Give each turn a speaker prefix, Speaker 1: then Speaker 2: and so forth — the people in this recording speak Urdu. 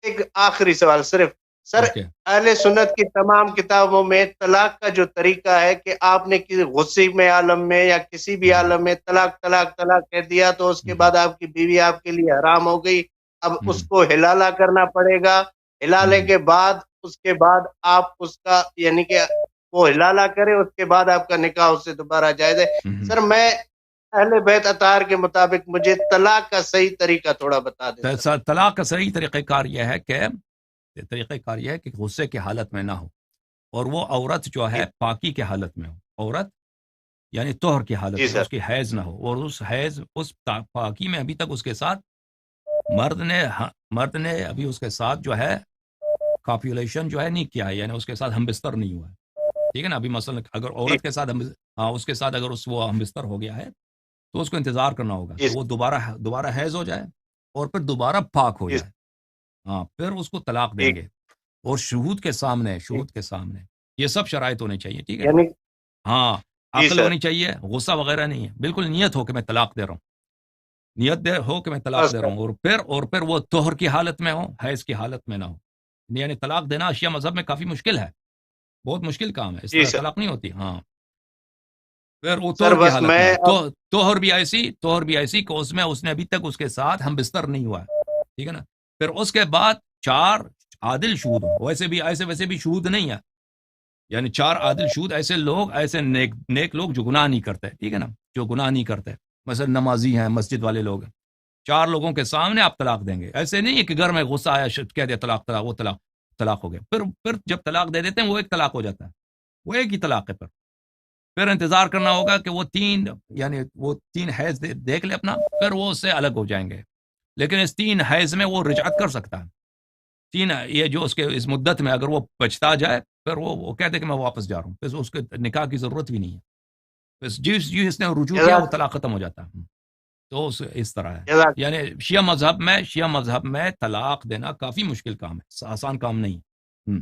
Speaker 1: ایک آخری سوال صرف سر، اہل سنت کی تمام کتابوں میں طلاق کا جو طریقہ ہے کہ آپ نے کسی غصے میں عالم میں یا کسی بھی عالم میں طلاق طلاق طلاق کہہ دیا تو اس کے بعد آپ کی بیوی آپ کے لیے حرام ہو گئی، اب اس کو حلالہ کرنا پڑے گا، حلالے کے بعد اس کے بعد آپ اس کا یعنی کہ وہ حلالہ کرے، اس کے بعد آپ کا نکاح اس سے دوبارہ جائز ہے۔ سر میں اہل بیت اطہار کے مطابق مجھے طلاق کا صحیح طریقہ تھوڑا بتا دیں۔
Speaker 2: طلاق کا صحیح طریقہ کار یہ ہے کہ غصے کی حالت میں نہ ہو، اور وہ عورت جو ہے پاکی کی حالت میں ہو، عورت یعنی طہر کی حالت میں، اس کی حیض نہ ہو، اور اس پاکی میں ابھی تک اس کے ساتھ مرد نے ابھی اس کے ساتھ جو ہے کاپیولیشن جو ہے نہیں کیا ہے، یعنی اس کے ساتھ ہم بستر نہیں ہوا ہے، ٹھیک ہے نا۔ ابھی مثلا اگر عورت کے ساتھ اس کے ساتھ اگر وہ ہم بستر ہو گیا ہے تو اس کو انتظار کرنا ہوگا کہ وہ دوبارہ حیض ہو جائے اور پھر دوبارہ پاک ہو جائے، پھر اس کو طلاق دیں گے، اور شہود کے سامنے یہ سب شرائط ہونے چاہیے، ٹھیک ہے۔ عقل ہونی چاہیے، غصہ وغیرہ نہیں ہے، بالکل نیت ہو کہ میں طلاق دے رہا ہوں، اور پھر وہ طہر کی حالت میں ہو، حیض کی حالت میں نہ ہو۔ یعنی طلاق دینا شیعہ مذہب میں کافی مشکل ہے، بہت مشکل کام ہے، اس طرح طلاق نہیں ہوتی۔ پھر وہ طہر کی حالت میں، طہر بھی ایسی کہ اس نے ابھی تک اس کے ساتھ ہم بستر نہیں ہوا ہے، ٹھیک ہے نا۔ پھر اس کے بعد 4 عادل شہود ہوں، ویسے بھی شہود نہیں ہے، یعنی 4 عادل شہود، ایسے نیک لوگ جو گناہ نہیں کرتے، ٹھیک ہے نا، جو گناہ نہیں کرتے، مثلا نمازی ہیں، مسجد والے لوگ ہیں، 4 لوگوں کے سامنے آپ طلاق دیں گے۔ ایسے نہیں ہے کہ گھر میں غصہ آیا کہہ دیا طلاق، وہ طلاق ہو گیا، پھر جب طلاق دے دیتے ہیں وہ ایک طلاق ہو جاتا ہے، وہ ایک ہی طلاق ہے۔ پھر انتظار کرنا ہوگا کہ وہ 3 حیض دیکھ لے اپنا، پھر وہ اس سے الگ ہو جائیں گے، لیکن اس 3 حیض میں وہ رجعت کر سکتا ہے۔ 3 یہ جو اس مدت میں اگر وہ پچھتا جائے، پھر وہ کہتے کہ میں واپس جا رہا ہوں، پھر اس کے نکاح کی ضرورت بھی نہیں ہے، بس جس نے رجوع کیا وہ طلاق ختم ہو جاتا ہے۔ تو اس طرح ہے، یعنی شیعہ مذہب میں طلاق دینا کافی مشکل کام ہے، آسان کام نہیں ہے۔